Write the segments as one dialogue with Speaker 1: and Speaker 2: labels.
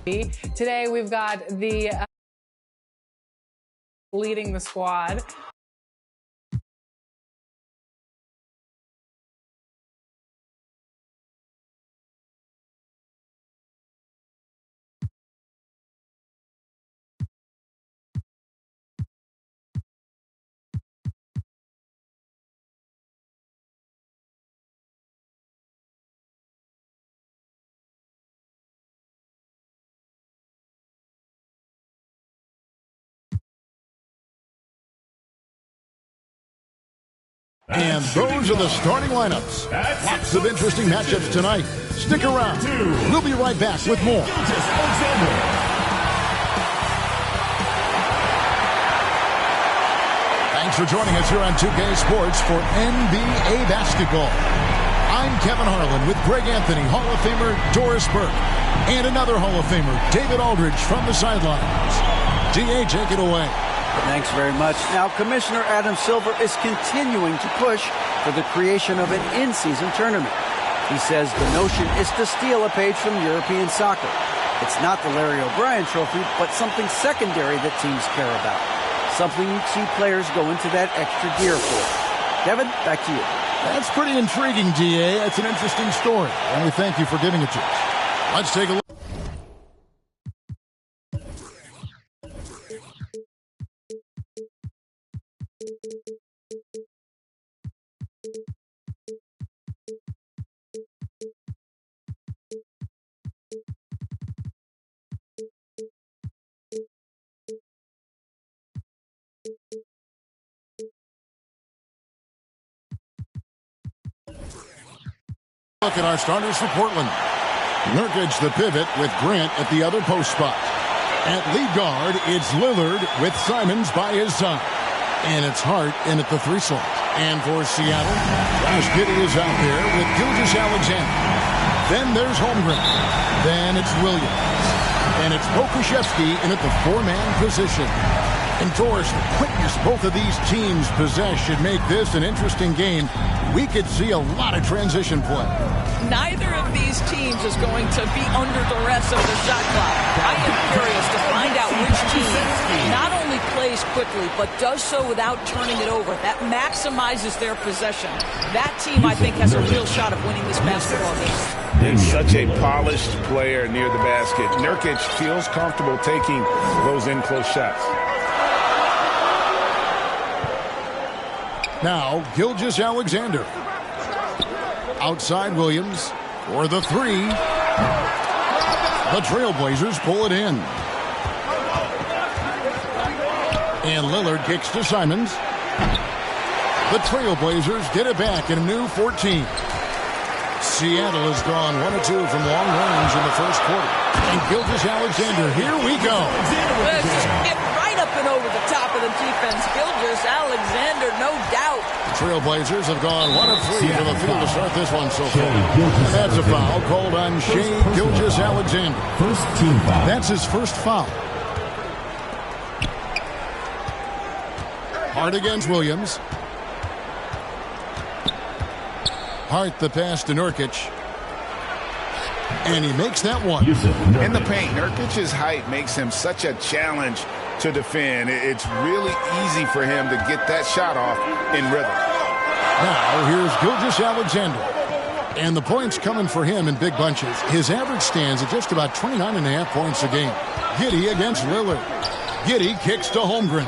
Speaker 1: Today we've got the leading the squad.
Speaker 2: And those are the starting lineups. Lots of interesting matchups tonight. Stick around. We'll be right back with more. Thanks for joining us here on 2K Sports for NBA basketball. I'm Kevin Harlan with Greg Anthony, Hall of Famer Doris Burke, and another Hall of Famer, David Aldridge, from the sidelines. DA, take it away.
Speaker 3: Thanks very much. Now, Commissioner Adam Silver is continuing to push for the creation of an in-season tournament. He says the notion is to steal a page from European soccer. It's not the Larry O'Brien trophy, but something secondary that teams care about. Something you'd see players go into that extra gear for. Kevin, back to you.
Speaker 2: That's pretty intriguing, DA. That's an interesting story, and we thank you for giving it to us. Let's take a look. Look at our starters for Portland. Nurkic the pivot with Grant at the other post spot. At lead guard, it's Lillard with Simons by his side. And it's Hart in at the 3 slot. And for Seattle, Josh Giddey is out there with Gilgeous-Alexander. Then there's Holmgren. Then it's Williams. And it's Pokusevski in at the 4-man position. And Doris, the quickness both of these teams possess should make this an interesting game. We could see a lot of transition play.
Speaker 4: Neither of these teams is going to be under duress of the shot clock. I am curious to find out which team not only plays quickly, but does so without turning it over. That maximizes their possession. That team, I think, has a real shot of winning this basketball game.
Speaker 5: And such a polished player near the basket. Nurkic feels comfortable taking those in-close shots.
Speaker 2: Now, Gilgeous-Alexander. Outside Williams for the 3. The Trailblazers pull it in. And Lillard kicks to Simons. The Trailblazers get it back in a new 14. Seattle has gone 1 of 2 from long range in the first quarter. And Gilgeous-Alexander, here we go.
Speaker 4: Get right up and over the top of the defense. Gilgeous-Alexander, no doubt.
Speaker 2: The Trailblazers have gone 1 of 3 from the field to start this one so far. And that's a foul called on Shai Gilgeous-Alexander.
Speaker 6: First team foul.
Speaker 2: That's his first foul. Hart against Williams. Hart the pass to Nurkic. And he makes that one.
Speaker 5: In the paint, Nurkic's height makes him such a challenge to defend. It's really easy for him to get that shot off in rhythm.
Speaker 2: Now here's Gilgeous-Alexander. And the points coming for him in big bunches. His average stands at just about 29.5 points a game. Giddey against Lillard. Giddey kicks to Holmgren.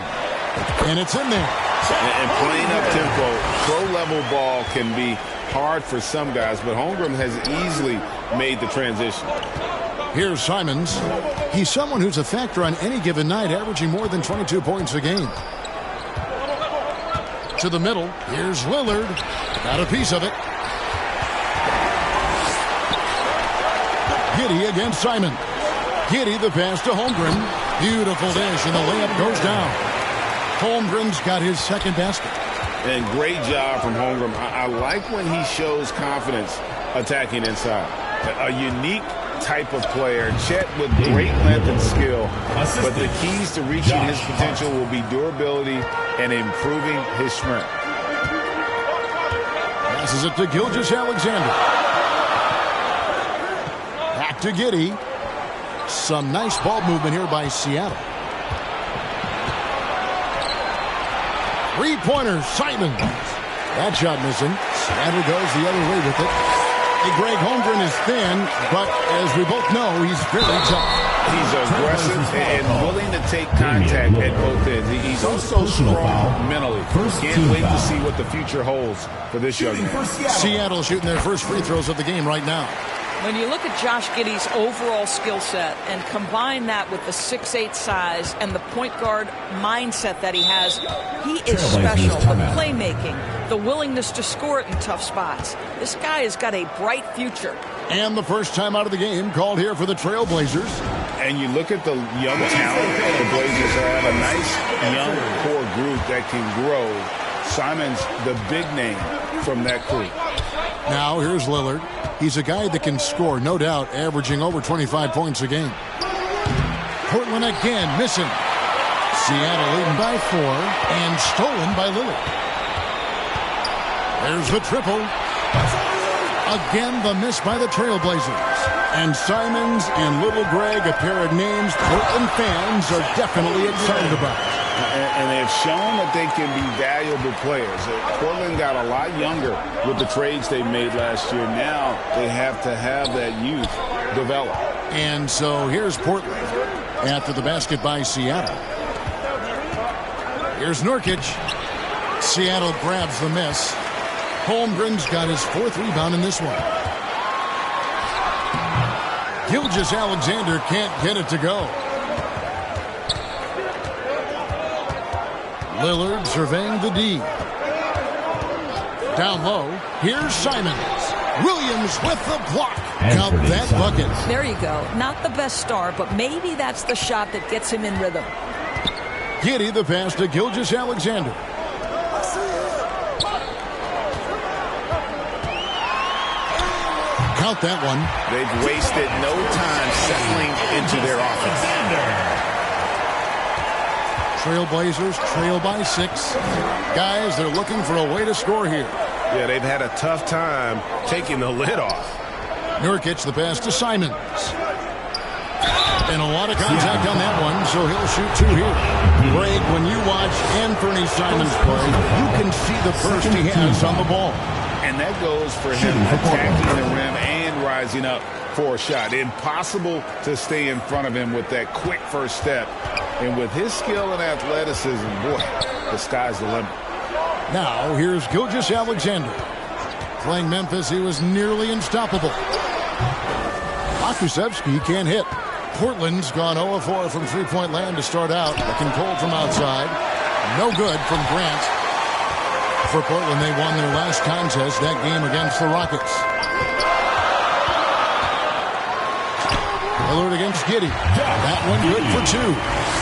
Speaker 2: And it's in there.
Speaker 5: And playing up-tempo, pro-level ball can be hard for some guys, but Holmgren has easily made the transition.
Speaker 2: Here's Simons. He's someone who's a factor on any given night, averaging more than 22 points a game. To the middle, here's Lillard. Got a piece of it. Giddey against Simon. Giddey the pass to Holmgren. Beautiful dish, and the layup goes down. Holmgren's got his second basket.
Speaker 5: And great job from Holmgren. I like when he shows confidence attacking inside. A unique type of player. Chet with great length and skill. But the keys to reaching his potential will be durability and improving his strength.
Speaker 2: Passes it to Gilgeous-Alexander. Back to Giddey. Some nice ball movement here by Seattle. Three-pointer, Simons. That shot missing. Seattle goes the other way with it. Hey, Greg, Holmgren is thin, but as we both know, he's very tough.
Speaker 5: He's aggressive and willing to take contact at both ends. He's also strong mentally. Can't wait to see what the future holds for this young man.
Speaker 2: Seattle shooting their first free throws of the game right now.
Speaker 4: When you look at Josh Giddey's overall skill set and combine that with the 6'8" size and the point guard mindset that he has, he is special. The playmaking, the willingness to score it in tough spots. This guy has got a bright future.
Speaker 2: And the first time out of the game called here for the Trailblazers.
Speaker 5: And you look at the young talent the Blazers have, a nice young core group that can grow. Simons, the big name from that crew.
Speaker 2: Now here's Lillard. He's a guy that can score, no doubt, averaging over 25 points a game. Portland again missing. Seattle leading by 4 and stolen by Lillard. There's the triple. Again, the miss by the Trailblazers. And Simons and Little Greg, a pair of names Portland fans are definitely excited about.
Speaker 5: And they've shown that they can be valuable players. Portland got a lot younger with the trades they made last year. Now they have to have that youth develop.
Speaker 2: And so here's Portland after the basket by Seattle. Here's Nurkic. Seattle grabs the miss. Holmgren's got his 4th rebound in this one. Gilgeous-Alexander can't get it to go. Lillard surveying the D. Down low, here's Simons. Williams with the block. Count that bucket.
Speaker 4: There you go. Not the best start, but maybe that's the shot that gets him in rhythm.
Speaker 2: Giddey the pass to Gilgeous-Alexander. Count that one.
Speaker 5: They've wasted no time settling into their offense.
Speaker 2: Trailblazers trail by 6. Guys, they're looking for a way to score here.
Speaker 5: Yeah, they've had a tough time taking the lid off.
Speaker 2: Nurkic the pass to Simons. And a lot of contact on that one, so he'll shoot 2 here. Greg, when you watch Anthony Simons play, you can see the burst he has on the ball.
Speaker 5: And that goes for him attacking the rim and rising up for a shot. Impossible to stay in front of him with that quick first step. And with his skill and athleticism, boy, the sky's the limit.
Speaker 2: Now, here's Gilgeous-Alexander. Playing Memphis, he was nearly unstoppable. Pokusevski can't hit. Portland's gone 0-4 from three-point land to start out. Looking cold from outside. No good from Grant. For Portland, they won their last contest, that game against the Rockets. Lillard against Giddey. That one good for 2.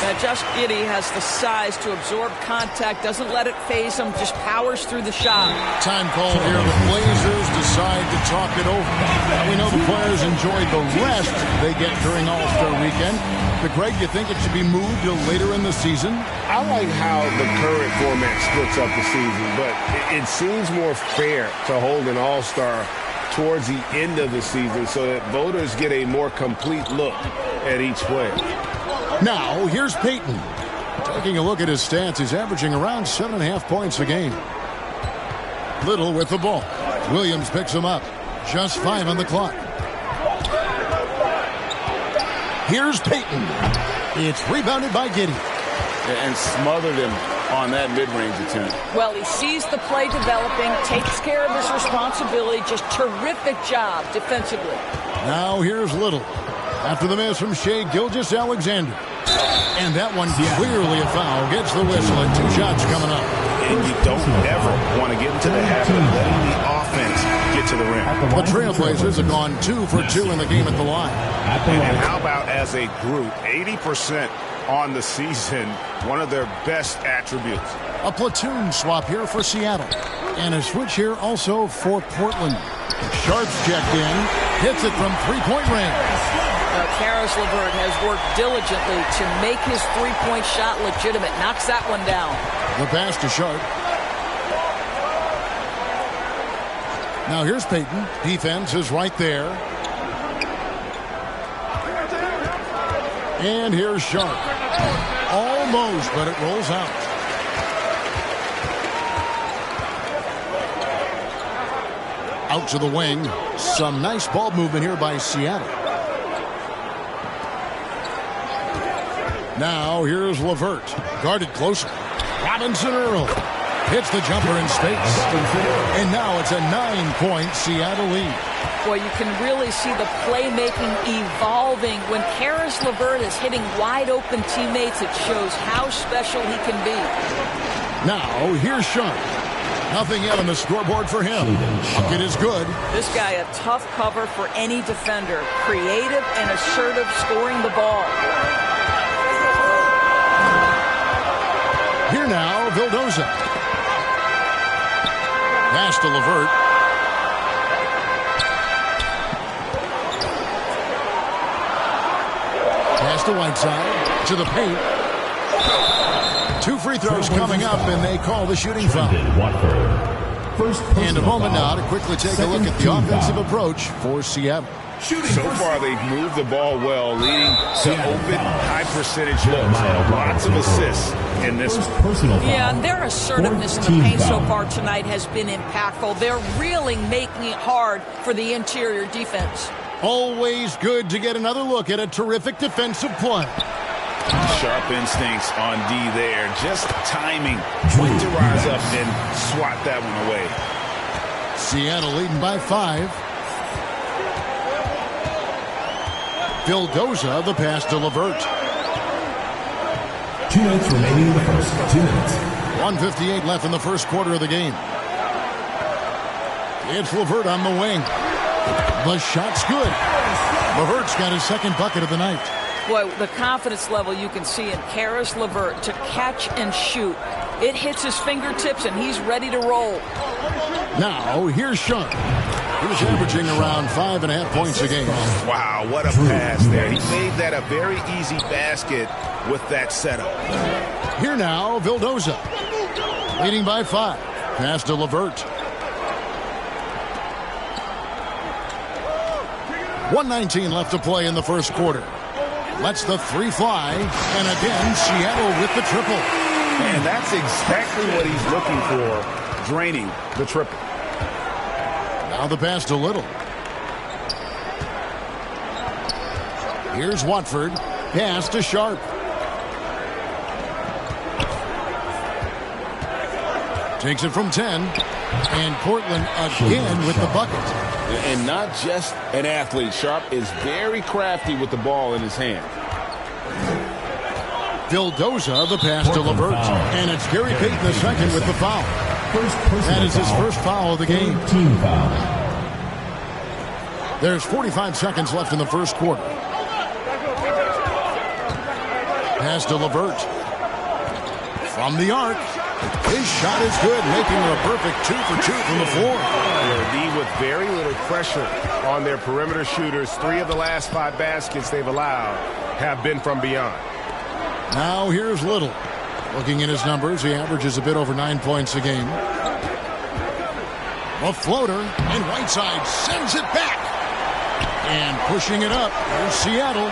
Speaker 4: Now, Josh Giddey has the size to absorb contact, doesn't let it phase him, just powers through the shot.
Speaker 2: Time call here. The Blazers decide to talk it over. Now, we know the players enjoyed the rest they get during All-Star Weekend. But, Greg, you think it should be moved to later in the season?
Speaker 5: I like how the current format splits up the season, but it seems more fair to hold an All-Star towards the end of the season so that voters get a more complete look at each player.
Speaker 2: Now, here's Payton. Taking a look at his stats, he's averaging around 7.5 points a game. Little with the ball. Williams picks him up. Just 5 on the clock. Here's Payton. It's rebounded by Giddey.
Speaker 5: And smothered him on that mid-range attempt.
Speaker 4: Well, he sees the play developing, takes care of his responsibility. Just terrific job defensively.
Speaker 2: Now here's Little. After the miss from Shai Gilgeous-Alexander. And that one clearly a foul. Gets the whistle and 2 shots coming up.
Speaker 5: And you don't ever want to get into the habit of letting the offense get to the rim.
Speaker 2: The Trailblazers have gone 2 for 2 in the game at the line.
Speaker 5: And how about as a group, 80% on the season, one of their best attributes.
Speaker 2: A platoon swap here for Seattle. And a switch here also for Portland. Sharp's checked in. Hits it from three-point range.
Speaker 4: Karis LeVert has worked diligently to make his three-point shot legitimate. Knocks that one down.
Speaker 2: The pass to Sharp. Now here's Payton. Defense is right there. And here's Sharp. Almost, but it rolls out. Out to the wing. Some nice ball movement here by Seattle. Now here's Levert. Guarded closer. Robinson Earl hits the jumper in space. And now it's a 9-point Seattle lead.
Speaker 4: Boy, you can really see the playmaking evolving. When Karis LeVert is hitting wide-open teammates, it shows how special he can be.
Speaker 2: Now, here's Sharp. Nothing yet on the scoreboard for him. Bucket is good.
Speaker 4: This guy, a tough cover for any defender. Creative and assertive scoring the ball.
Speaker 2: Here now, Vildoza. Pass to LeVert. Pass to Whiteside. To the paint. 2 free throws coming up, and they call the shooting foul. And a moment now to quickly take a look at the offensive approach for Seattle.
Speaker 5: So far, they've moved the ball well, leading to open, high-percentage looks. Lots of assists in this one.
Speaker 4: Yeah, and their assertiveness in the paint so far tonight has been impactful. They're really making it hard for the interior defense.
Speaker 2: Always good to get another look at a terrific defensive play.
Speaker 5: Sharp instincts on D there. Just timing when to rise up and swat that one away.
Speaker 2: Seattle leading by 5. Vildoza, the pass to LeVert.
Speaker 6: 2 minutes remaining in the first. 2 minutes.
Speaker 2: 1:58 left in the first quarter of the game. It's LeVert on the wing. The shot's good. LeVert's got his second bucket of the night.
Speaker 4: Boy, the confidence level you can see in Karis LeVert to catch and shoot. It hits his fingertips, and he's ready to roll.
Speaker 2: Now, here's Sharp. He was averaging around 5.5 points a game.
Speaker 5: Wow, what a pass there. He made that a very easy basket with that setup.
Speaker 2: Here now, Vildoza. Leading by 5. Pass to LeVert. 1:19 left to play in the first quarter. Lets the 3 fly. And again, Seattle with the triple.
Speaker 5: And that's exactly what he's looking for, draining the triple.
Speaker 2: Now the pass to Little. Here's Watford. Pass to Sharp. Takes it from 10. And Portland again with the bucket.
Speaker 5: And not just an athlete. Sharp is very crafty with the ball in his hand.
Speaker 2: Vildoza, the pass to LeVert. And it's Gary Payton the second with the foul. That is his first foul of the game.
Speaker 6: Team foul.
Speaker 2: There's 45 seconds left in the first quarter. Pass to LeVert. From the arc. His shot is good, making a perfect 2 for 2 from the floor.
Speaker 7: D with very little pressure on their perimeter shooters. 3 of the last 5 baskets they've allowed have been from beyond.
Speaker 2: Now here's Little. Looking at his numbers, he averages a bit over 9 points a game. A floater, and Whiteside sends it back. And pushing it up, here's Seattle.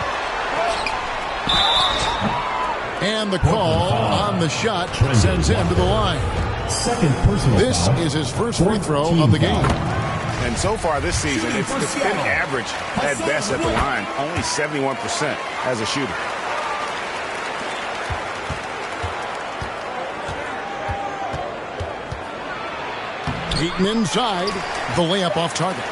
Speaker 2: And the call on the shot sends him to the line.
Speaker 6: Second personal
Speaker 2: This
Speaker 6: foul.
Speaker 2: is his first free throw of the game.
Speaker 7: And so far this season, it's been average at best at the line. Only 71% as a shooter.
Speaker 2: Payton inside. The layup off target.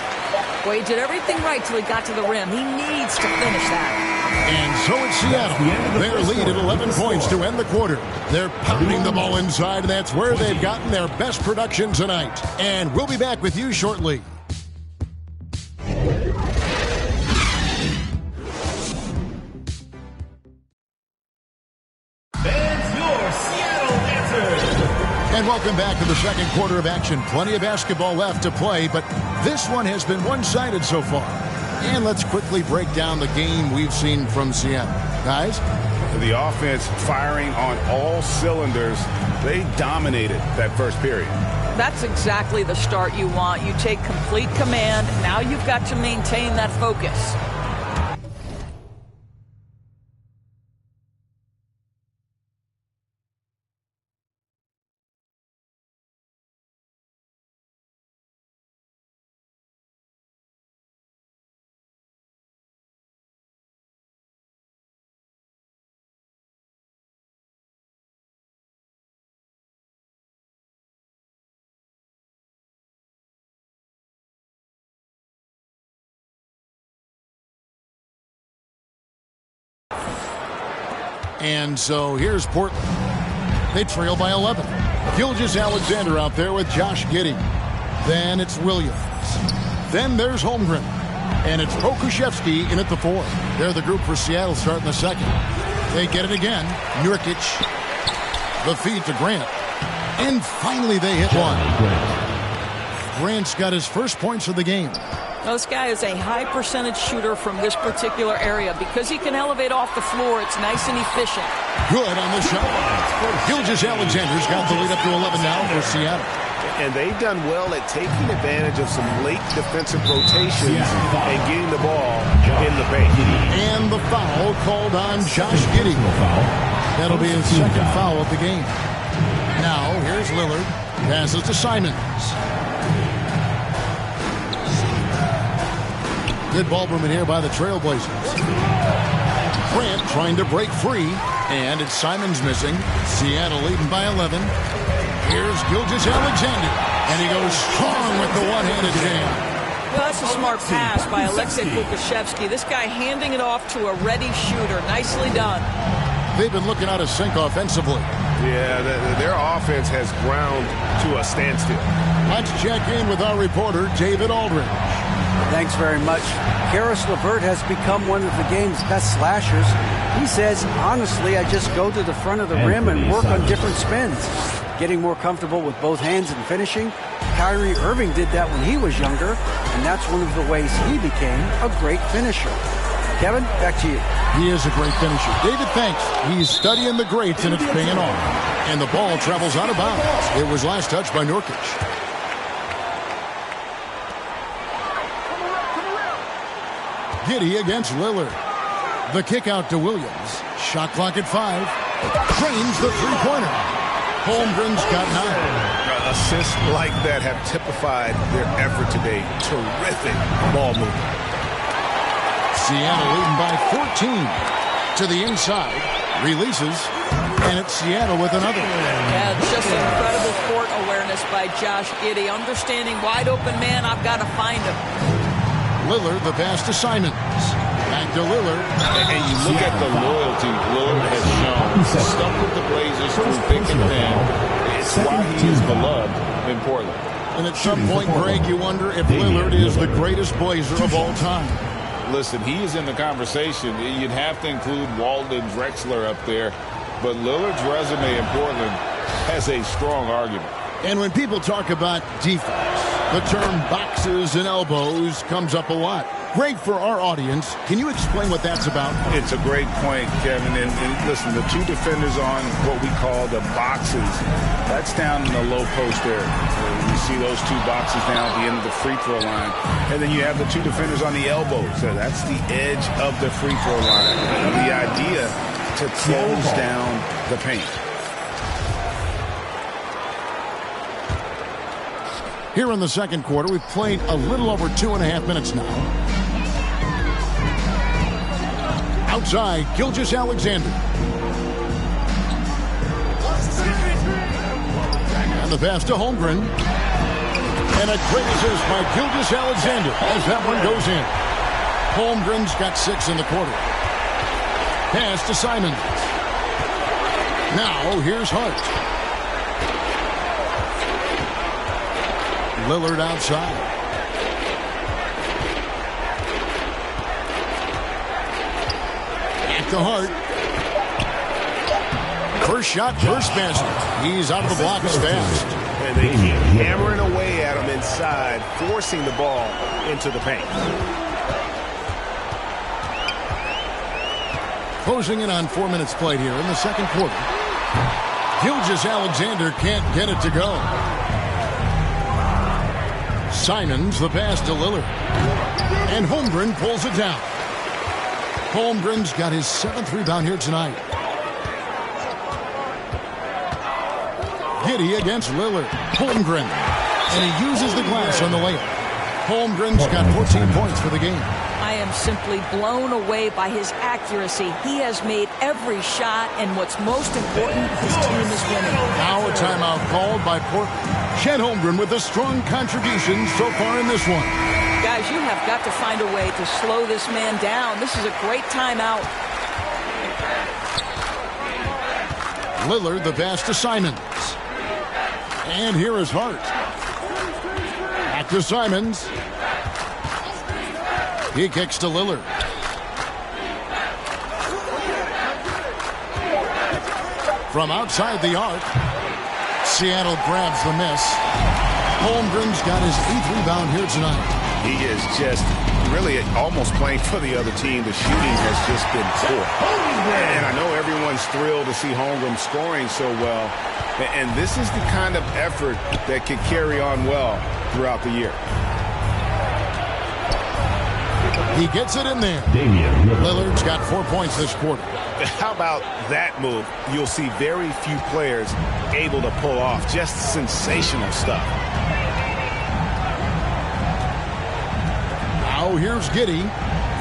Speaker 4: Well, he did everything right till he got to the rim. He needs to finish that.
Speaker 2: And so it's Seattle. Their lead at 11 points to end the quarter. They're pounding the ball inside, and that's where they've gotten their best production tonight. And we'll be back with you shortly. And welcome back to the second quarter of action. Plenty of basketball left to play, but this one has been one-sided so far. And let's quickly break down the game we've seen from Seattle. Guys?
Speaker 5: The offense firing on all cylinders. They dominated that first period.
Speaker 4: That's exactly the start you want. You take complete command. Now you've got to maintain that focus.
Speaker 2: And so here's Portland. They trail by 11. Gilgeous-Alexander out there with Josh Giddey. Then it's Williams. Then there's Holmgren. And it's Pokusevski in at the 4. They're the group for Seattle starting the second. They get it again. Nurkic. The feed to Grant. And finally they hit one. Grant's got his first points of the game.
Speaker 4: Well, this guy is a high percentage shooter from this particular area. Because he can elevate off the floor, it's nice and efficient.
Speaker 2: Good on the shot. Gilgeous-Alexander's got the lead up to 11 now for Seattle.
Speaker 7: And they've done well at taking advantage of some late defensive rotations and getting the ball in the paint.
Speaker 2: And the foul called on Josh Giddey. That'll be his second foul of the game. Now, here's Lillard. Passes to Simons. Good ball movement here by the Trailblazers. Grant trying to break free. And it's Simons missing. Seattle leading by 11. Here's Gilgeous-Alexander. And he goes strong with the one-handed jam.
Speaker 4: Well, that's a smart pass by Alexei Pokusevski. This guy handing it off to a ready shooter. Nicely done.
Speaker 2: They've been looking out of sync offensively.
Speaker 7: Yeah, their offense has ground to a standstill.
Speaker 2: Let's check in with our reporter, David Aldridge.
Speaker 3: Thanks very much. Karis LeVert has become one of the game's best slashers. He says, honestly, I just go to the front of the rim and work on different spins. Getting more comfortable with both hands and finishing. Kyrie Irving did that when he was younger, and that's one of the ways he became a great finisher. Kevin, back to you.
Speaker 2: He is a great finisher. David, thanks. He's studying the greats, and it's paying off. And the ball travels out of bounds. It was last touched by Nurkic. Giddey against Lillard. The kick out to Williams. Shot clock at 5. Drains the three-pointer. Holmgren's got 9.
Speaker 7: Assists like that have typified their effort today. Terrific ball movement.
Speaker 2: Seattle leading by 14. To the inside. Releases. And it's Seattle with another.
Speaker 4: Yeah, just incredible court awareness by Josh Giddey. Understanding wide open man, I've got to find him.
Speaker 2: Lillard, the pass to Simons. Back to Lillard.
Speaker 5: And you look at the loyalty Lillard has shown. Stuck with the Blazers through thick and thin. It's why he is beloved in Portland.
Speaker 2: And at some point, Greg, you wonder if Lillard is the greatest Blazer of all time.
Speaker 5: Listen, he is in the conversation. You'd have to include Walden Drexler up there. But Lillard's resume in Portland has a strong argument.
Speaker 2: And when people talk about defense, the term boxes and elbows comes up a lot. Great for our audience. Can you explain what that's about?
Speaker 5: It's a great point, Kevin. And listen, the two defenders on what we call the boxes, that's down in the low post area. You see those two boxes down at the end of the free throw line. And then you have the two defenders on the elbows. So that's the edge of the free throw line. And the idea to close down the paint.
Speaker 2: Here in the second quarter, we've played a little over 2.5 minutes now. Outside, Gilgeous-Alexander. And the pass to Holmgren. And a great assist by Gilgeous-Alexander as that one goes in. Holmgren's got 6 in the quarter. Pass to Simons. Now, here's Hart. Lillard outside. At the Hart. First shot, first basket. He's out of the block as fast.
Speaker 7: And they keep hammering away at him inside, forcing the ball into the paint.
Speaker 2: Closing in on 4 minutes played here in the second quarter. Gilgeous-Alexander can't get it to go. Simons, the pass to Lillard. And Holmgren pulls it down. Holmgren's got his 7th rebound here tonight. Giddey against Lillard. Holmgren. And he uses the glass on the layup. Holmgren's got 14 points for the game.
Speaker 4: I am simply blown away by his accuracy. He has made every shot, and what's most important, his team is winning.
Speaker 2: Now a timeout called by Portland. Chet Holmgren with a strong contribution so far in this one.
Speaker 4: Guys, you have got to find a way to slow this man down. This is a great timeout.
Speaker 2: Lillard the pass to Simons. And here is Hart. Back to Simons. He kicks to Lillard. From outside the arc, Seattle grabs the miss. Holmgren's got his 8th rebound here tonight.
Speaker 5: He is just really almost playing for the other team. The shooting has just been poor. And I know everyone's thrilled to see Holmgren scoring so well. And this is the kind of effort that can carry on well throughout the year.
Speaker 2: He gets it in there. Lillard's got 4 points this quarter.
Speaker 5: How about that move? You'll see very few players able to pull off just sensational stuff.
Speaker 2: Now here's Giddey.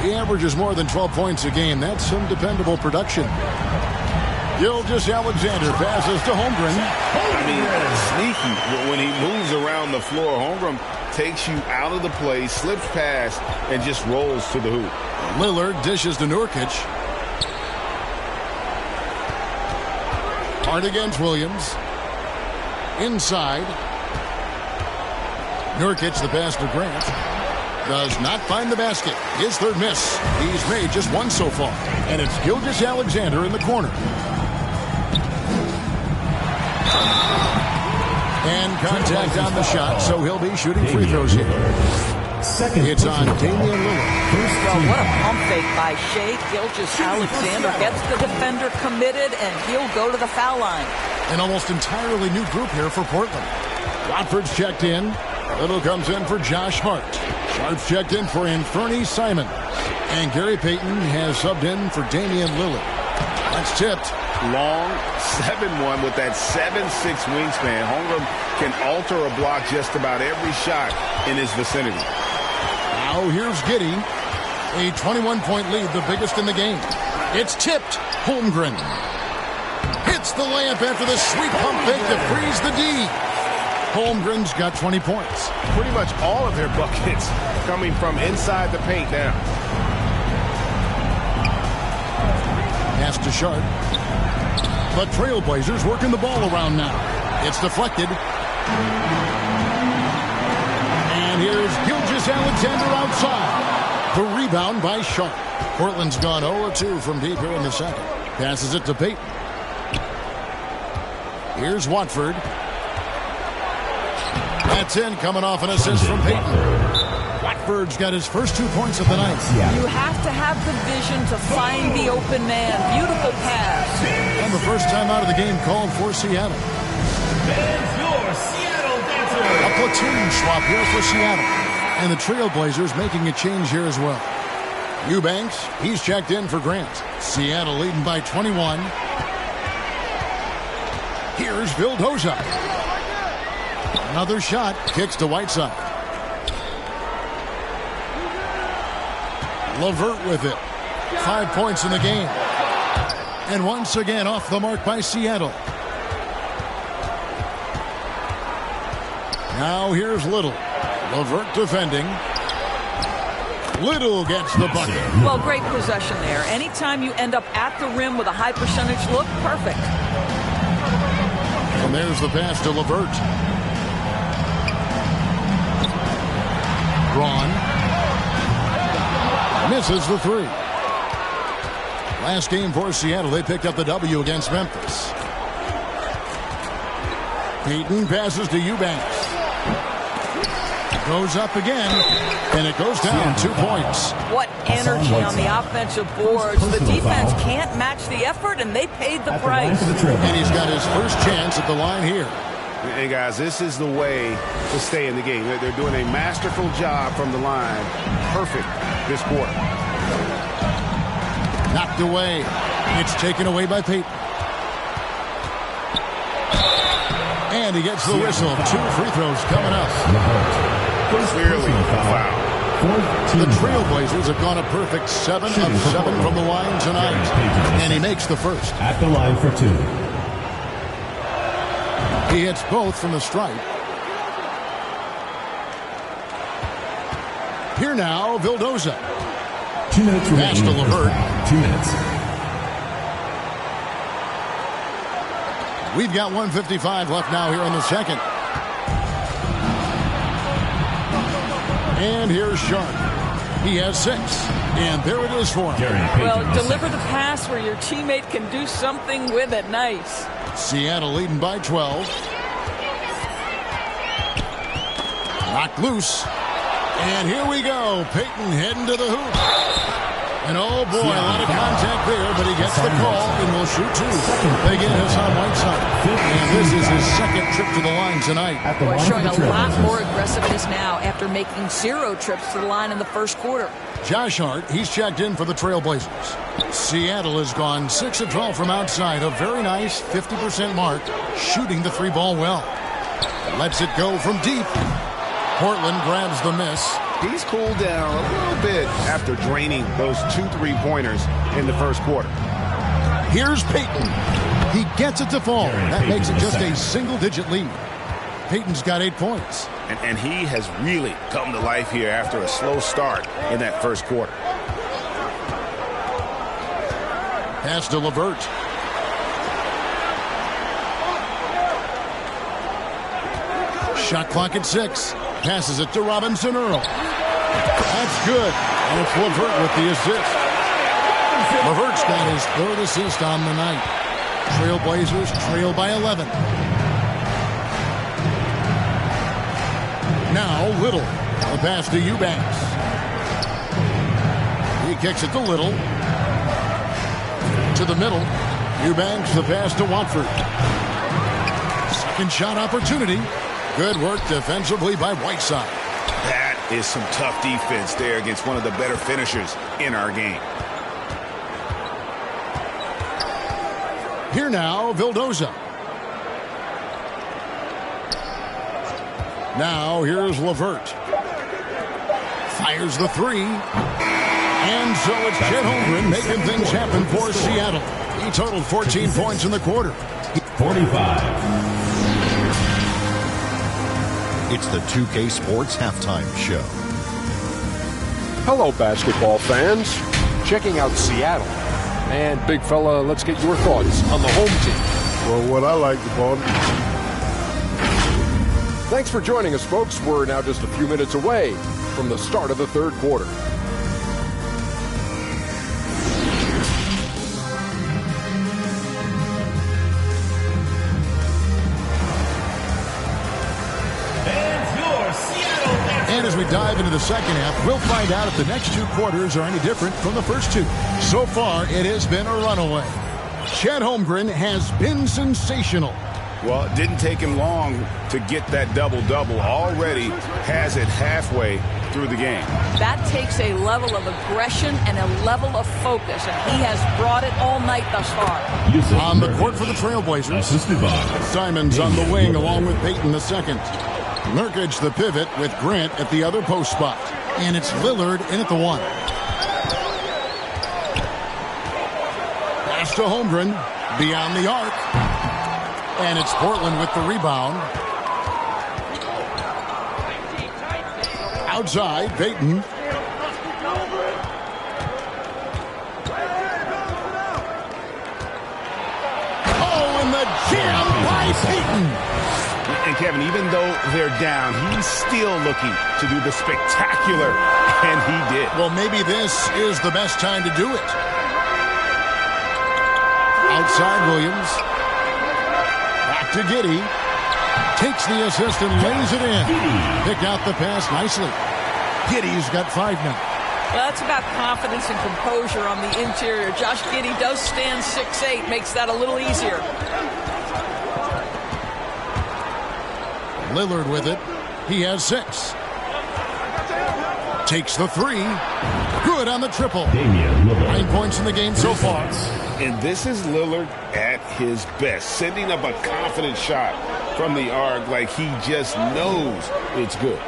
Speaker 2: He averages more than 12 points a game. That's some dependable production. Gilgeous-Alexander passes to Holmgren.
Speaker 5: I mean, sneaky. When he moves around the floor, Holmgren takes you out of the play, slips past, and just rolls to the hoop.
Speaker 2: Lillard dishes to Nurkic. Hard against Williams. Inside. Nurkic the pass to Grant. Does not find the basket. His 3rd miss. He's made just 1 so far. And it's Gilgeous-Alexander in the corner. And contact on the shot, so he'll be shooting free throws here. It's on Damian Lillard.
Speaker 4: Well, what a pump fake by Shea. Gilgeous-Alexander gets the defender committed, and he'll go to the foul line.
Speaker 2: An almost entirely new group here for Portland. Watford's checked in. Little comes in for Josh Hart. Sharp's checked in for Anthony Simons. And Gary Payton has subbed in for Damian Lillard. That's tipped.
Speaker 5: Long 7-1 with that 7'6" wingspan. Holmgren can alter a block just about every shot in his vicinity.
Speaker 2: Now here's Giddey. A 21-point lead, the biggest in the game. It's tipped. Holmgren hits the layup after the sweet pump fake to freeze the D. Holmgren's got 20 points.
Speaker 7: Pretty much all of their buckets coming from inside the paint now.
Speaker 2: Pass to Sharp. The Trailblazers working the ball around now. It's deflected. And here's Gilgeous-Alexander outside. The rebound by Sharp. Portland's gone 0-2 from deep here in the second. Passes it to Payton. Here's Watford. That's in, coming off an assist from Payton. Watford's got his first 2 points of the night.
Speaker 4: You have to have the vision to find the open man. Beautiful pass.
Speaker 2: And the first time out of the game called for Seattle. A platoon swap here for Seattle. And the Trailblazers making a change here as well. Eubanks, he's checked in for Grant. Seattle leading by 21. Here's Vildoza. Another shot, kicks to Whiteside. LeVert with it. 5 points in the game. And once again off the mark by Seattle. Now here's Little. LeVert defending. Little gets the bucket.
Speaker 4: Well, great possession there. Anytime you end up at the rim with a high percentage look, perfect.
Speaker 2: And there's the pass to LeVert. Braun misses the 3. Last game for Seattle, they picked up the W against Memphis. Payton passes to Eubanks. Goes up again, and it goes down 2 points.
Speaker 4: What energy on the offensive boards. The defense can't match the effort, and they paid the price.
Speaker 2: And he's got his first chance at the line here.
Speaker 7: Hey, guys, this is the way to stay in the game. They're doing a masterful job from the line. Perfect this quarter.
Speaker 2: Knocked away. It's taken away by Payton. And he gets the whistle. 2 free throws coming up.
Speaker 5: Clearly a foul.
Speaker 2: The Trailblazers have gone a perfect 7 of 7 from the line tonight. And he makes the first.
Speaker 6: At the line for 2.
Speaker 2: He hits both from the stripe. Here now, Vildoza.
Speaker 6: 2 minutes remaining.
Speaker 2: Pass to LeVert.
Speaker 6: 2 minutes.
Speaker 2: We've got 1:55 left now here in the second. And here's Sharp. He has 6. And there it is for him.
Speaker 4: Well, deliver the pass where your teammate can do something with it. Nice.
Speaker 2: Seattle leading by 12. Knocked loose. And here we go. Peyton heading to the hoop. And oh boy, a lot of contact there, but he gets the call and will shoot 2. They get Hassan Whiteside. And this is his second trip to the line tonight.
Speaker 4: Boy, showing a lot more aggressiveness now after making 0 trips to the line in the first quarter.
Speaker 2: Josh Hart, he's checked in for the Trailblazers. Seattle has gone 6 of 12 from outside, a very nice 50% mark, shooting the 3-ball well. Lets it go from deep. Portland grabs the miss.
Speaker 5: He's cooled down a little bit after draining those 2 3-pointers in the first quarter.
Speaker 2: Here's Peyton. He gets it to fall. That makes it just a single-digit lead. Peyton's got 8 points.
Speaker 5: And he has really come to life here after a slow start in that first quarter.
Speaker 2: Pass to LeVert. Shot clock at 6. Passes it to Robinson Earl. That's good. And it's LeVert with the assist. LeVert's got his 3rd assist on the night. Trailblazers trail by 11. Now Little. The pass to Eubanks. He kicks it to Little. To the middle. Eubanks the pass to Watford. Second shot opportunity. Good work defensively by Whiteside.
Speaker 5: That is some tough defense there against one of the better finishers in our game.
Speaker 2: Here now, Vildoza. Now here's LeVert. Fires the 3. And so it's Chet Holmgren making things happen for Seattle. He totaled 14 points in the quarter.
Speaker 6: 45.
Speaker 8: It's the 2K Sports Halftime Show.
Speaker 9: Hello, basketball fans. Checking out Seattle. And, big fella, let's get your thoughts on the home team.
Speaker 7: Well, what I like about it.
Speaker 9: Thanks for joining us, folks. We're now just a few minutes away from the start of the third quarter.
Speaker 2: And as we dive into the second half, we'll find out if the next 2 quarters are any different from the first 2. So far, it has been a runaway. Chet Holmgren has been sensational.
Speaker 5: Well, it didn't take him long to get that double-double. Already has it halfway through the game.
Speaker 4: That takes a level of aggression and a level of focus, and he has brought it all night thus far.
Speaker 2: On the court for the Trailblazers, Simons on the wing along with Peyton the second. Nurkic the pivot with Grant at the other post spot. And it's Lillard in at the 1. Pass to Holmgren. Beyond the arc. And it's Portland with the rebound. Outside, Peyton. Oh, and the jam by Peyton.
Speaker 5: And Kevin, even though they're down, he's still looking to do the spectacular, and he did.
Speaker 2: Well, maybe this is the best time to do it. Outside Williams. Back to Giddey. Takes the assist and lays it in. Picked out the pass nicely. Giddey's got 5 now.
Speaker 4: Well, that's about confidence and composure on the interior. Josh Giddey does stand 6'8", makes that a little easier.
Speaker 2: Lillard with it. He has 6. Takes the 3. Good on the triple. 9 points in the game so far.
Speaker 5: And this is Lillard at his best, sending up a confident shot from the arc like he just knows it's good.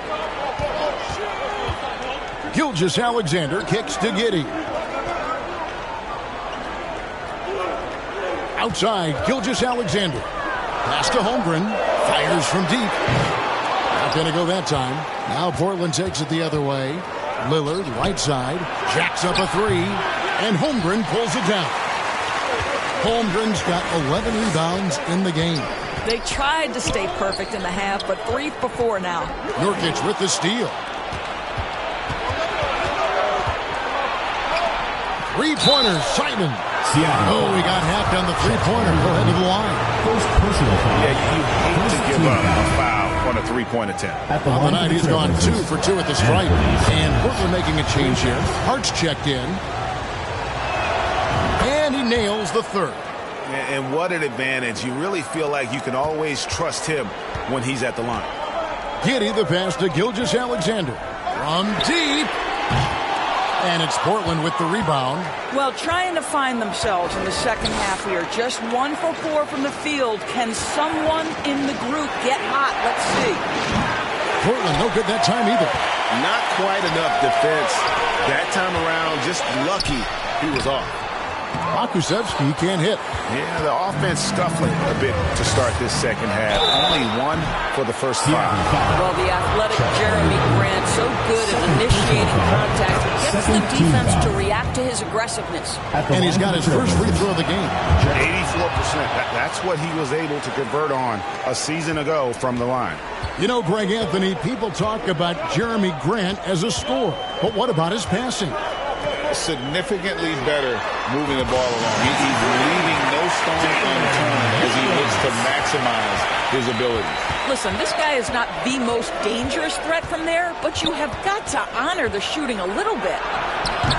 Speaker 2: Gilgeous-Alexander kicks to Giddey. Outside, Gilgeous-Alexander. Pass to Holmgren. Fires from deep. Not going to go that time. Now Portland takes it the other way. Lillard, right side. Jacks up a 3. And Holmgren pulls it down. Holmgren's got 11 rebounds in the game.
Speaker 4: They tried to stay perfect in the half, but 3 for 4 now.
Speaker 2: Nurkic with the steal. Three-pointer, Simon. Oh, he got hacked on the three-pointer. Go ahead to the line.
Speaker 6: First personal foul.
Speaker 5: Yeah, you hate to give up a foul on a three-point attempt.
Speaker 2: On the night, he's gone 2 for 2 at the stripe. And Portland making a change here. Hart's checked in. And he nails the third.
Speaker 5: And what an advantage. You really feel like you can always trust him when he's at the line.
Speaker 2: Giddey the pass to Gilgeous-Alexander. From deep. And it's Portland with the rebound.
Speaker 4: Well, trying to find themselves in the second half here. Just 1 for 4 from the field. Can someone in the group get hot? Let's see.
Speaker 2: Portland no good that time either.
Speaker 5: Not quite enough defense that time around. Just lucky he was off.
Speaker 2: Pokusevski can't hit.
Speaker 5: Yeah, the offense scuffling a bit to start this second half. Only 1 for the first 5.
Speaker 4: Well, the athletic Jeremy Grant, so good at initiating contact, gets the defense to react to his aggressiveness.
Speaker 2: And he's got his first free throw of the game.
Speaker 5: 84%. That's what he was able to convert on a season ago from the line.
Speaker 2: You know, Greg Anthony, people talk about Jeremy Grant as a scorer. But what about his passing?
Speaker 5: Significantly better moving the ball along. He's leaving no stone unturned as he looks to maximize his ability.
Speaker 4: Listen, this guy is not the most dangerous threat from there, but you have got to honor the shooting a little bit.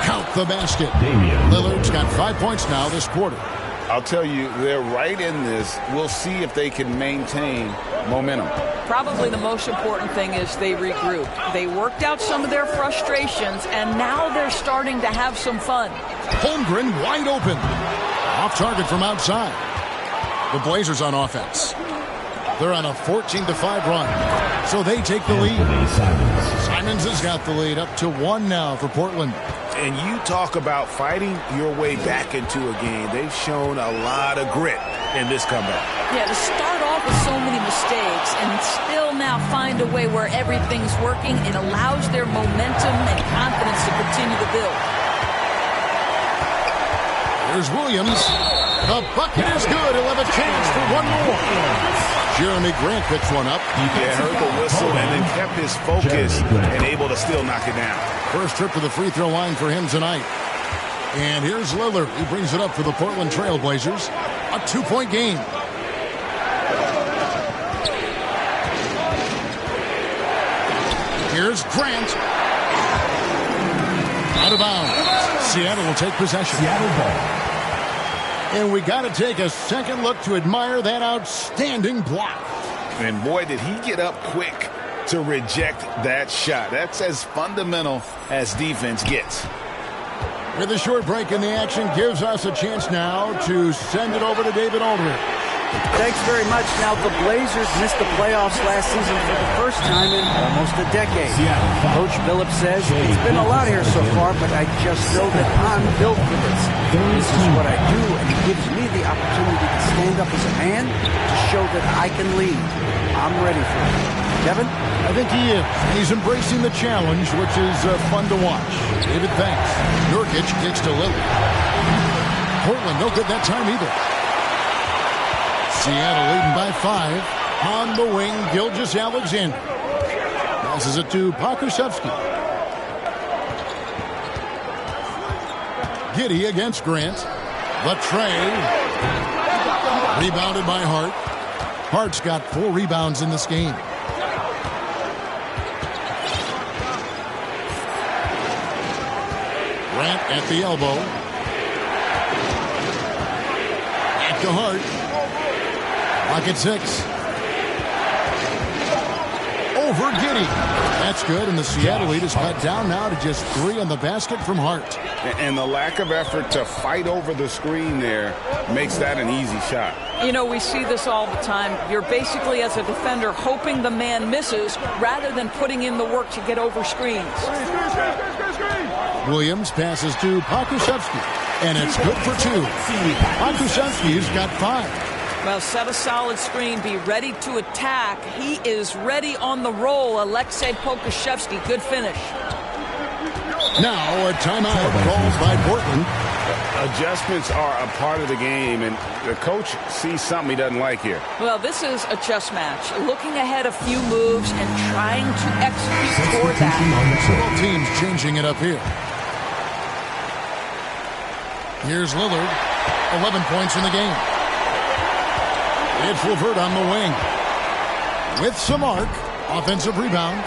Speaker 2: Count the basket. Lillard's got 5 points now this quarter.
Speaker 5: I'll tell you, they're right in this. We'll see if they can maintain momentum.
Speaker 4: Probably the most important thing is they regroup. They worked out some of their frustrations, and now they're starting to have some fun.
Speaker 2: Holmgren wide open. Off target from outside. The Blazers on offense. They're on a 14-5 run, so they take the lead. Simons has got the lead up to 1 now for Portland.
Speaker 5: And you talk about fighting your way back into a game. They've shown a lot of grit in this comeback.
Speaker 4: Yeah, to start off with so many mistakes and still now find a way where everything's working, it allows their momentum and confidence to continue to build.
Speaker 2: Here's Williams. The bucket is good. He'll have a chance for 1 more. Jeremy Grant picks one up.
Speaker 5: Yeah, heard the whistle and then kept his focus and able to still knock it down.
Speaker 2: First trip to the free throw line for him tonight. And here's Lillard. He brings it up for the Portland Trail Blazers. A 2-point game. Here's Grant. Out of bounds. Seattle will take possession.
Speaker 6: Seattle ball.
Speaker 2: And we got to take a second look to admire that outstanding block.
Speaker 5: And boy, did he get up quick to reject that shot. That's as fundamental as defense gets.
Speaker 2: With a short break in the action, gives us a chance now to send it over to David Aldridge.
Speaker 3: Thanks very much. Now, the Blazers missed the playoffs last season for the first time in almost a decade. Coach Phillips says, it's been a lot here so far, but I just know that I'm built for this. This is what I do, and it gives me the opportunity to stand up as a man to show that I can lead. I'm ready for it. Kevin?
Speaker 2: I think he is. He's embracing the challenge, which is fun to watch. David thanks. Nurkic kicks to Lillard. Portland no good that time either. Seattle leading by 5. On the wing, Gilgeous-Alexander. Passes it to Pokusevski. Giddey against Grant. The tray. Rebounded by Hart. Hart's got 4 rebounds in this game. Grant at the elbow. Back to Hart. Pocket 6. Over Giddey. That's good, and the Seattle lead is cut down now to just 3 on the basket from Hart.
Speaker 5: And the lack of effort to fight over the screen there makes that an easy shot.
Speaker 4: You know, we see this all the time. You're basically, as a defender, hoping the man misses rather than putting in the work to get over screens.
Speaker 2: Williams passes to Pokusevski, and it's good for 2. Pokusevski's got 5.
Speaker 4: Well, set a solid screen, be ready to attack. He is ready on the roll. Alexei Pokusevski, good finish.
Speaker 2: Now a timeout called by Portland.
Speaker 5: Adjustments are a part of the game, and the coach sees something he doesn't like here.
Speaker 4: Well, this is a chess match. Looking ahead a few moves and trying to execute toward that.
Speaker 2: Both teams changing it up here. Here's Lillard. 11 points in the game. It's LeVert on the wing. With some arc. Offensive rebound.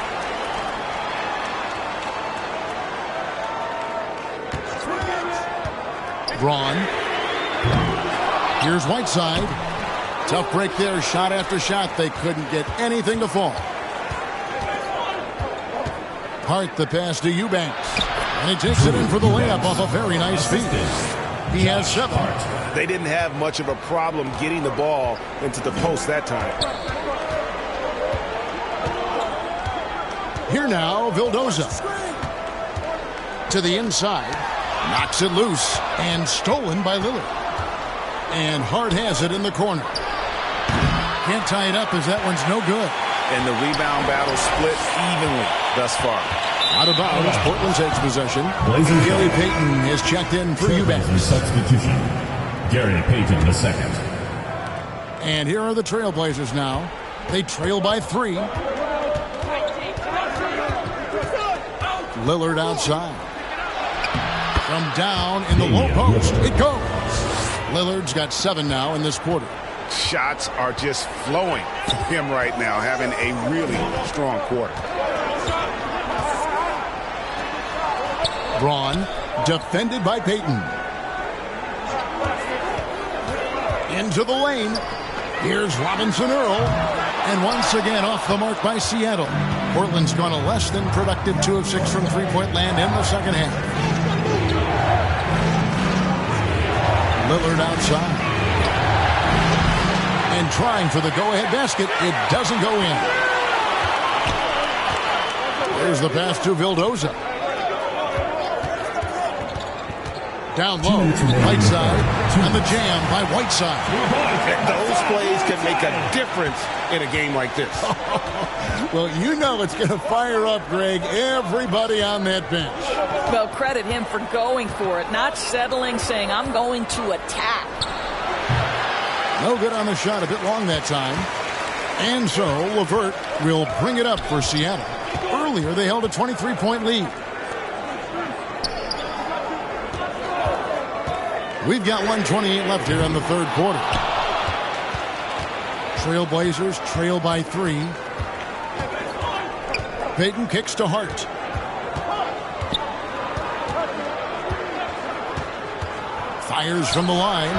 Speaker 2: Braun. Here's Whiteside. Tough break there. Shot after shot. They couldn't get anything to fall. Hart the pass to Eubanks. And he takes it in for the layup off a very nice feed. He has 7.
Speaker 5: They didn't have much of a problem getting the ball into the post that time.
Speaker 2: Here now, Vildoza. To the inside. Knocks it loose. And stolen by Lillard. And Hart has it in the corner. Can't tie it up as that one's no good.
Speaker 5: And the rebound battle split evenly thus far.
Speaker 2: Out of bounds, Portland takes possession. Gary Payton is checked in for Eubanks.
Speaker 6: Substitution. Gary Payton II.
Speaker 2: And here are the Trailblazers now. They trail by 3. Lillard outside. From down in the low post, it goes. Lillard's got 7 now in this quarter.
Speaker 5: Shots are just flowing for him right now, having a really strong quarter.
Speaker 2: Braun, defended by Payton. Into the lane. Here's Robinson Earl. And once again off the mark by Seattle. Portland's gone a less than productive 2 of 6 from three-point land in the second half. Lillard outside. And trying for the go-ahead basket. It doesn't go in. There's the pass to Vildoza. Down low, Whiteside, and the jam by Whiteside.
Speaker 5: Those plays can make a difference in a game like this.
Speaker 2: Well, you know it's going to fire up, Greg, everybody on that bench.
Speaker 4: Well, credit him for going for it, not settling, saying, I'm going to attack.
Speaker 2: No good on the shot, a bit long that time. And so, LeVert will bring it up for Seattle. Earlier, they held a 23-point lead. We've got 1:28 left here in the third quarter. Trailblazers trail by 3. Payton kicks to Hart. Fires from the line.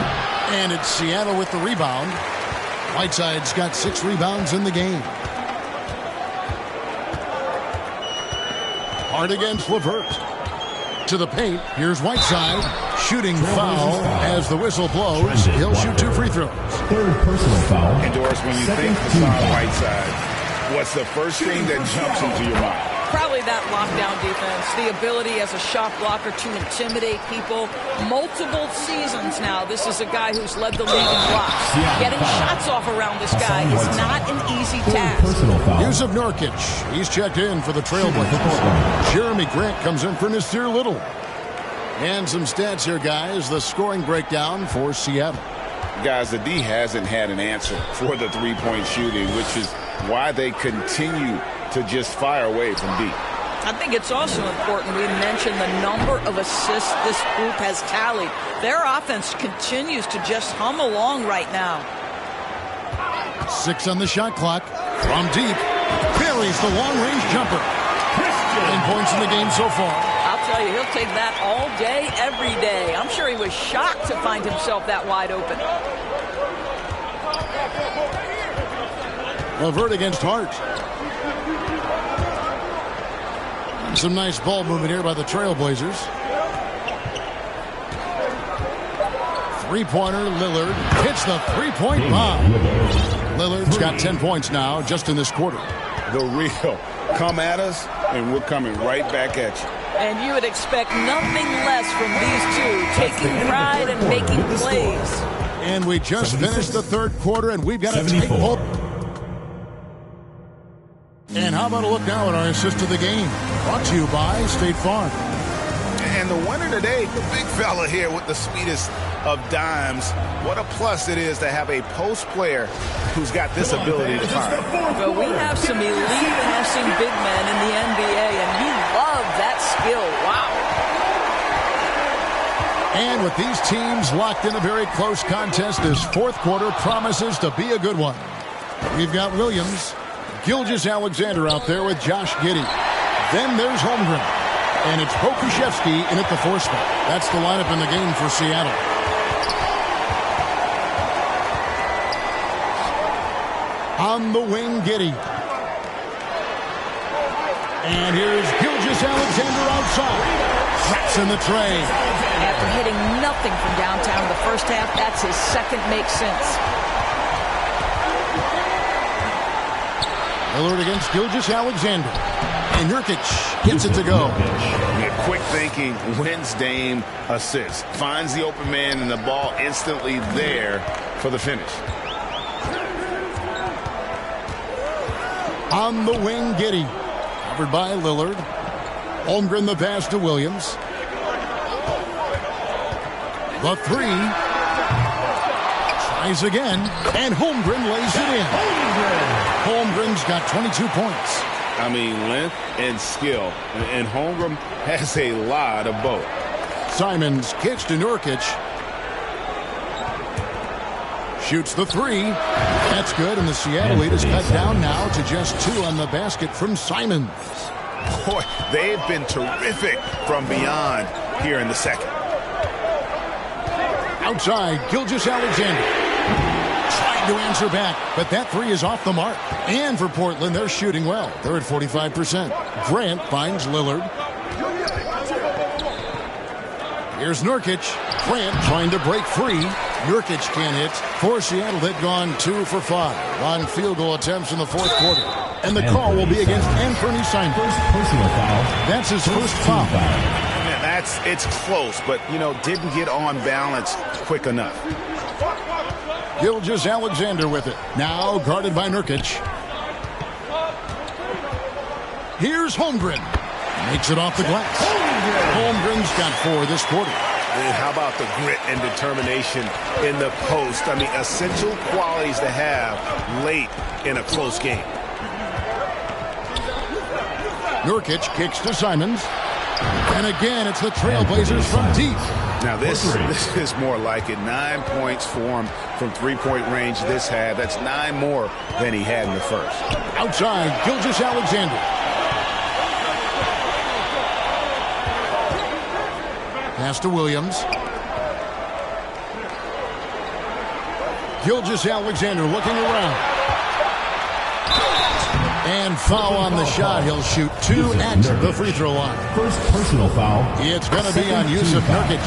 Speaker 2: And it's Seattle with the rebound. Whiteside's got 6 rebounds in the game. Hart against LeVert. To the paint. Here's Whiteside. Shooting foul as the whistle blows. He'll shoot 2 free throws.
Speaker 6: Third personal foul.
Speaker 5: And Doris, when you think Hassan Whiteside, what's the first thing that jumps into your mind?
Speaker 4: Probably that lockdown defense, the ability as a shot blocker to intimidate people. Multiple seasons now, this is a guy who's led the league in blocks. Getting shots off around this guy is not an easy task.
Speaker 2: Yusuf Nurkic, he's checked in for the Trailblazers. Jeremy Grant comes in for Nasir Little. And some stats here, guys. The scoring breakdown for Seattle.
Speaker 5: Guys, the D hasn't had an answer for the three-point shooting, which is why they continue to just fire away from deep.
Speaker 4: I think it's also important we mention the number of assists this group has tallied. Their offense continues to just hum along right now.
Speaker 2: 6 on the shot clock. From deep. Buries the long-range jumper. 9 points in the game so far.
Speaker 4: I'll tell you, he'll take that all day, every day. I'm sure he was shocked to find himself that wide open.
Speaker 2: LeVert against Hart. Some nice ball movement here by the Trailblazers. Three-pointer, Lillard hits the three-point bomb. Lillard's got 10 points now just in this quarter.
Speaker 5: The real come at us, and we're coming right back at you.
Speaker 4: And you would expect nothing less from these two, taking pride and making plays.
Speaker 2: And we just finished the third quarter, and we've got a tight ball. And how about a look now at our assist of the game? Brought to you by State Farm.
Speaker 5: And the winner today, the big fella here with the sweetest of dimes. What a plus it is to have a post player who's got this ability to fire.
Speaker 4: Well, we have some elite passing big men in the NBA, and you love that skill. Wow.
Speaker 2: And with these teams locked in a very close contest, this fourth quarter promises to be a good one. We've got Williams, Gilgeous-Alexander out there with Josh Giddey. Then there's Holmgren. And it's Pokusevski in at the 4 spot. That's the lineup in the game for Seattle. On the wing, Giddey. And here's Gilgeous-Alexander outside. Traps in the tray.
Speaker 4: After hitting nothing from downtown in the first half, that's his second make since.
Speaker 2: Lillard against Gilgeous-Alexander. And Nurkic gets it to go.
Speaker 5: Yeah, quick thinking wins Dame assists. Finds the open man and the ball instantly there for the finish.
Speaker 2: On the wing, Giddey. Covered by Lillard. Holmgren the pass to Williams. The 3. Tries again. And Holmgren lays it in. Holmgren's got 22 points.
Speaker 5: I mean, length and skill. And Holmgren has a lot of both.
Speaker 2: Simons kicks to Nurkic. Shoots the 3. That's good, and the Seattle lead is cut down now to just 2 on the basket from Simons.
Speaker 5: Boy, they've been terrific from beyond here in the second.
Speaker 2: Outside, Gilgeous-Alexander. Trying to answer back, but that 3 is off the mark. And for Portland, they're shooting well. They're at 45%. Grant finds Lillard. Here's Nurkic. Grant trying to break free. Nurkic can't hit. For Seattle, they've gone 2 for 5 on field goal attempts in the fourth quarter. And the call will be against Anthony Simons.
Speaker 6: Personal foul.
Speaker 2: That's his first foul.
Speaker 5: Man, it's close, but, didn't get on balance quick enough.
Speaker 2: Gilgeous-Alexander with it. Now guarded by Nurkic. Here's Holmgren. Makes it off the glass. Holmgren's got 4 this quarter.
Speaker 7: And how about the grit and determination in the post? I mean, essential qualities to have late in a close game.
Speaker 2: Nurkic kicks to Simons. And again, it's the Trailblazers from deep.
Speaker 5: Now, this is more like it. 9 points for him from three-point range this half. That's 9 more than he had in the first.
Speaker 2: Outside, Gilgeous-Alexander. Pass to Williams. Gilgeous-Alexander looking around. And foul on the shot. He'll shoot 2 at the free throw line.
Speaker 6: First personal foul.
Speaker 2: It's going to be on Yusuf Nurkic.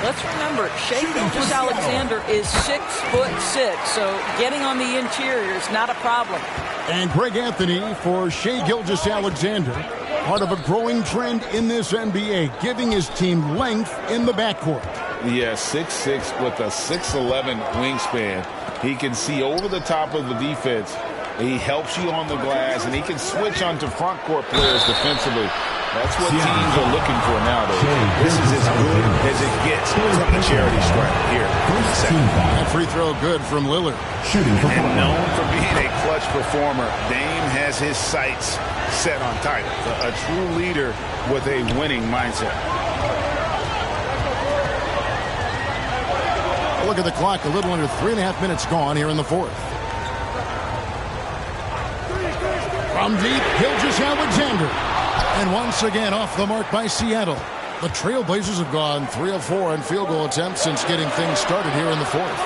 Speaker 4: Let's remember, Shai Gilgeous-Alexander is 6'6", so getting on the interior is not a problem.
Speaker 2: And Greg Anthony for Shai Gilgeous-Alexander. Part of a growing trend in this NBA, giving his team length in the backcourt.
Speaker 5: Yeah, 6'6" with a 6'11" wingspan. He can see over the top of the defense. He helps you on the glass, and he can switch onto front court players defensively. That's what teams are looking for nowadays.
Speaker 7: This is as good as it gets from the charity stripe here.
Speaker 2: That free throw good from Lillard.
Speaker 5: And known for being a clutch performer, Dame has his sights set on titles. A true leader with a winning mindset.
Speaker 2: Look at the clock, a little under 3.5 minutes gone here in the fourth. From deep, Gilgeous-Alexander. And once again off the mark by Seattle. The Trailblazers have gone 3 of 4 on field goal attempts since getting things started here in the fourth.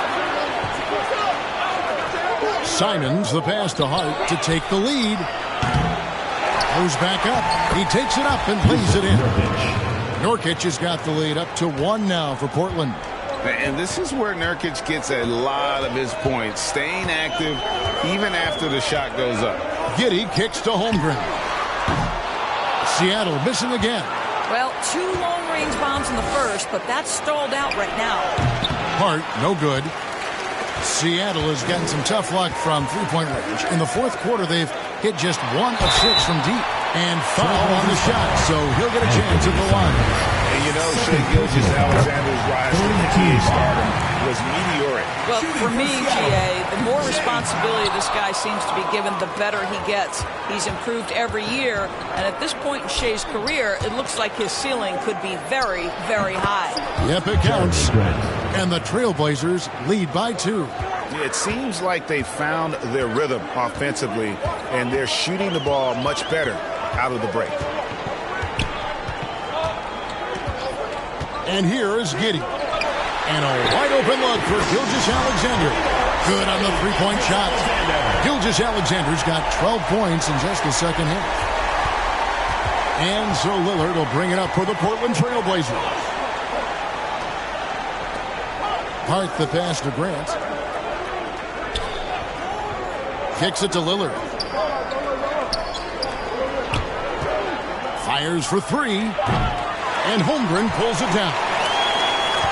Speaker 2: Simons, the pass to Hart to take the lead. Goes back up. He takes it up and plays it in. Nurkic has got the lead up to 1 now for Portland.
Speaker 5: And this is where Nurkic gets a lot of his points, staying active even after the shot goes up.
Speaker 2: Giddey kicks to Holmgren. Seattle missing again.
Speaker 4: Well, 2 long-range bombs in the first, but that's stalled out right now.
Speaker 2: Hart, no good. Seattle has gotten some tough luck from three-point range. In the fourth quarter, they've hit just 1 of 6 from deep. And foul on the shot, so he'll get a chance at the line.
Speaker 5: He And you know, Shea Gilgeous-Alexander's rise to NBA stardom was meteoric.
Speaker 4: Well, for me, GA, the more responsibility this guy seems to be given, the better he gets. He's improved every year, and at this point in Shea's career, it looks like his ceiling could be very, very high.
Speaker 2: Yep, it counts. And the Trailblazers lead by 2.
Speaker 5: It seems like they found their rhythm offensively, and they're shooting the ball much better out of the break.
Speaker 2: And here is Giddey. And a wide-open look for Gilgeous-Alexander. Good on the three-point shot. Gilgeous-Alexander's got 12 points in just the second half. And so Lillard will bring it up for the Portland Trailblazers. Hart the pass to Grant. Kicks it to Lillard. Fires for 3. And Holmgren pulls it down.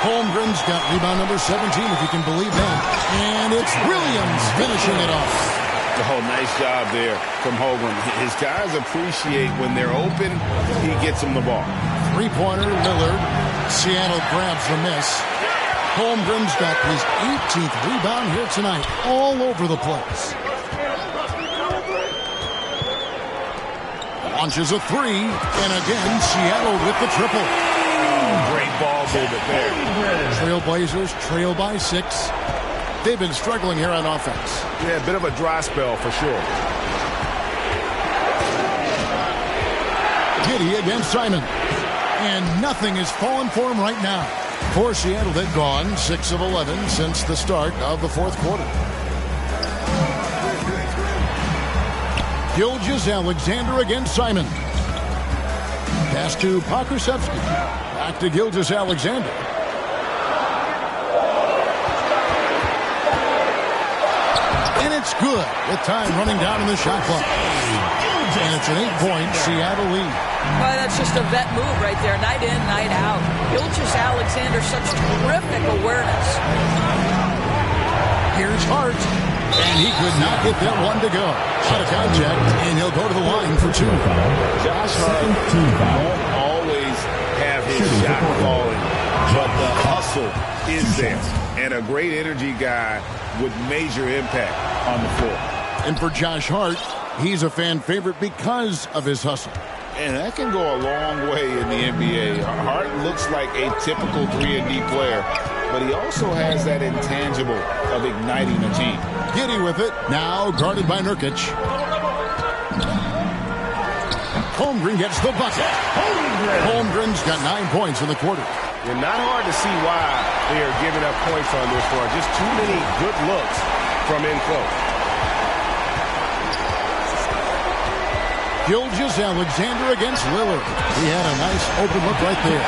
Speaker 2: Holmgren's got rebound number 17, if you can believe that. And it's Williams finishing it off.
Speaker 5: Oh, nice job there from Holmgren. His guys appreciate when they're open, he gets them the ball.
Speaker 2: Three-pointer, Lillard. Seattle grabs the miss. Holmgren's got his 18th rebound here tonight, all over the place. Launches a 3, and again, Seattle with the triple.
Speaker 5: Great ball movement there.
Speaker 2: Trailblazers trail by 6. They've been struggling here on offense.
Speaker 7: Yeah, a bit of a dry spell for sure.
Speaker 2: Giddey against Simon. And nothing is falling for him right now. For Seattle, they've gone 6 of 11 since the start of the fourth quarter. Gilgeous-Alexander against Simon. Pass to Pokusevski. Back to Gilgeous-Alexander. And it's good with time running down in the shot clock. And it's an 8-point Seattle lead.
Speaker 4: Well, that's just a vet move right there. Night in, night out. Gilgeous-Alexander, such terrific awareness.
Speaker 2: Here's Hart. And he could not get that one to go. Out of contact, and he'll go to the line for 2.
Speaker 5: Josh Hart won't always have his shot falling, but the hustle is there. And a great energy guy with major impact on the floor.
Speaker 2: And for Josh Hart, he's a fan favorite because of his hustle.
Speaker 5: And that can go a long way in the NBA. Hart looks like a typical 3-and-D player, but he also has that intangible of igniting a team.
Speaker 2: Giddey with it, now guarded by Nurkic. Holmgren gets the bucket. Holmgren's got 9 points in the quarter.
Speaker 7: And not hard to see why they are giving up points on this one. Just too many good looks from in close.
Speaker 2: Gilgeous-Alexander against Lillard. He had a nice open look right there.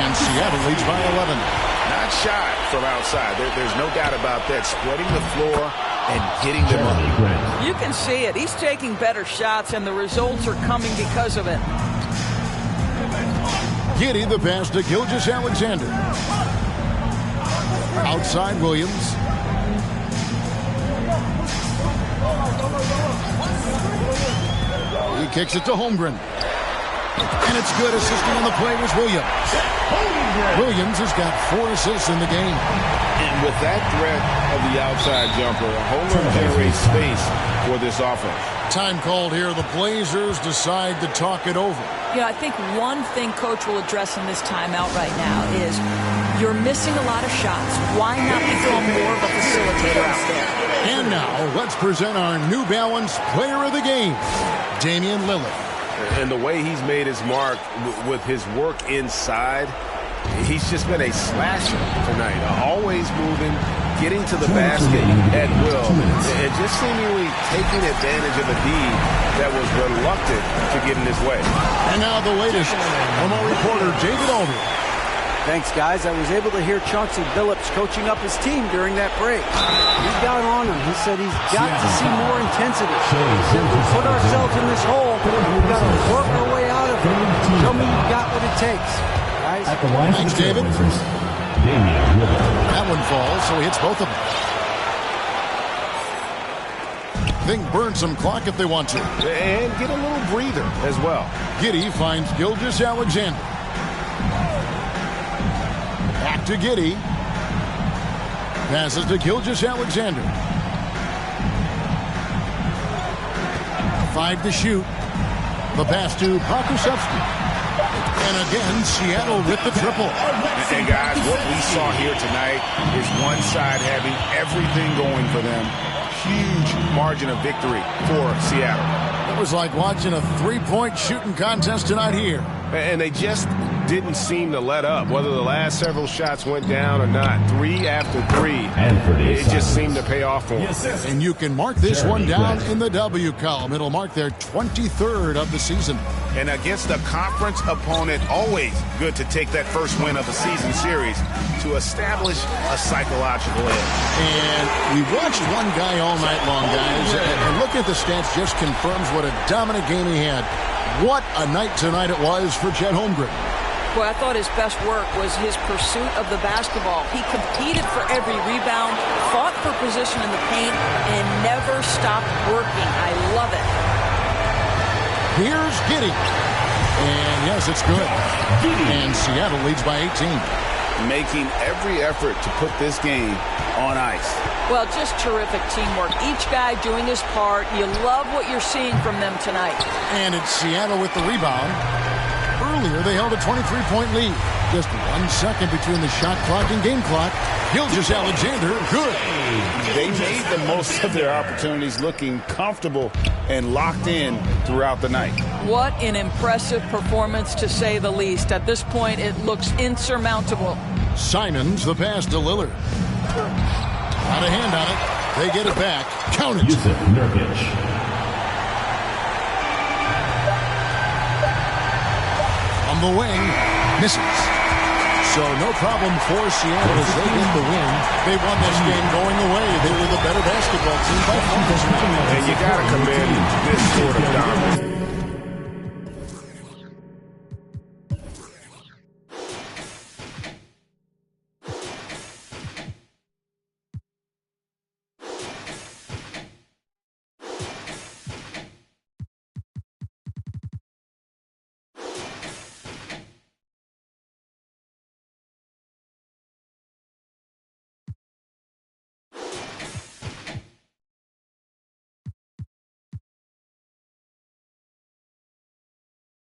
Speaker 2: And Seattle leads by 11.
Speaker 5: Not shy from outside. There's no doubt about that. Spreading the floor and getting them up.
Speaker 4: You can see it. He's taking better shots, and the results are coming because of it.
Speaker 2: Giddey the pass to Gilgeous-Alexander. Outside Williams. He kicks it to Holmgren. And it's good. Assisting on the play was Williams. Williams has got 4 assists in the game.
Speaker 5: And with that threat of the outside jumper, Holmgren generates space for this offense.
Speaker 2: Time called here. The Blazers decide to talk it over.
Speaker 4: You know, I think one thing Coach will address in this timeout right now is you're missing a lot of shots. Why not become more of a facilitator out there?
Speaker 2: And now, let's present our New Balance Player of the Game, Damian Lillard.
Speaker 7: And the way he's made his mark with his work inside, he's just been a slasher tonight. Always moving, getting to the basket at will, and just seemingly taking advantage of a D that was reluctant to get in his way.
Speaker 2: And now the latest from our reporter, David Aldridge.
Speaker 3: Thanks, guys. I was able to hear Chauncey Billups coaching up his team during that break. He got on him. He said he's got to see more intensity. He said we put ourselves in this hole. We've got to work our way out of it. Show me you've got what it takes. Guys.
Speaker 2: Thanks, David. That one falls, so he hits both of them. They can burn some clock if they want to.
Speaker 7: And get a little breather as well.
Speaker 2: Giddey finds Gilgeous-Alexander. Back to Giddey. Passes to Gilgeous-Alexander. 5 to shoot. The pass to Pokusevski. And again, Seattle with the triple.
Speaker 5: And guys, what we saw here tonight is one side having everything going for them. Huge margin of victory for Seattle.
Speaker 2: It was like watching a three-point shooting contest tonight here.
Speaker 7: And they just didn't seem to let up, whether the last several shots went down or not. 3 after 3, it just seemed to pay off for them.
Speaker 2: And you can mark this one down in the W column. It'll mark their 23rd of the season.
Speaker 5: And against a conference opponent, always good to take that first win of the season series to establish a psychological edge.
Speaker 2: And we watched one guy all night long, guys, and look at the stats just confirms what a dominant game he had. What a night tonight it was for Chet Holmgren.
Speaker 4: Boy, I thought his best work was his pursuit of the basketball. He competed for every rebound, fought for position in the paint, and never stopped working. I love it.
Speaker 2: Here's Giddey. And yes, it's good. And Seattle leads by 18.
Speaker 5: Making every effort to put this game on ice.
Speaker 4: Well, just terrific teamwork. Each guy doing his part. You love what you're seeing from them tonight.
Speaker 2: And it's Seattle with the rebound. Earlier, they held a 23-point lead. Just 1 second between the shot clock and game clock. Gilgeous-Alexander, good.
Speaker 5: They made the most of their opportunities, looking comfortable and locked in throughout the night.
Speaker 4: What an impressive performance, to say the least. At this point, it looks insurmountable.
Speaker 2: Simons, the pass to Lillard. Got a hand on it. They get it back. Count it.
Speaker 6: Yusuf Nurkic.
Speaker 2: On the wing, misses. So no problem for Seattle as they get the win. They won this game going away. They were the better basketball team by far.
Speaker 5: And you got to commend this sort of dominance.